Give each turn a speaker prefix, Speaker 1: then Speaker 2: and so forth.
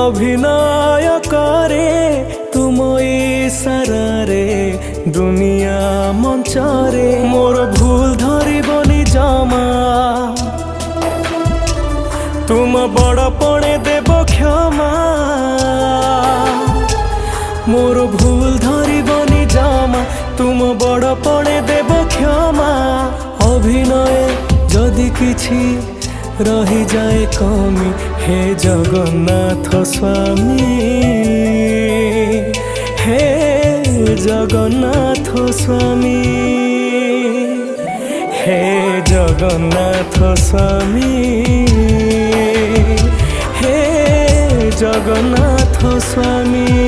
Speaker 1: অভিনয় করে তুম ইশারারে দুনিয়া মঞ্চরে মোর ভুল ধরিবনি জমা তুম বড় পণে দেব ক্ষমা মোর ভুল ধরিবনি জমা তুম বড় পণে দেব ক্ষমা অভিনয়ে যদি কিছু রহি যায় কমি হে জগন্নাথ স্বামী হে জগন্নাথ স্বামী হে জগন্নাথ স্বামী হে জগন্নাথ স্বামী।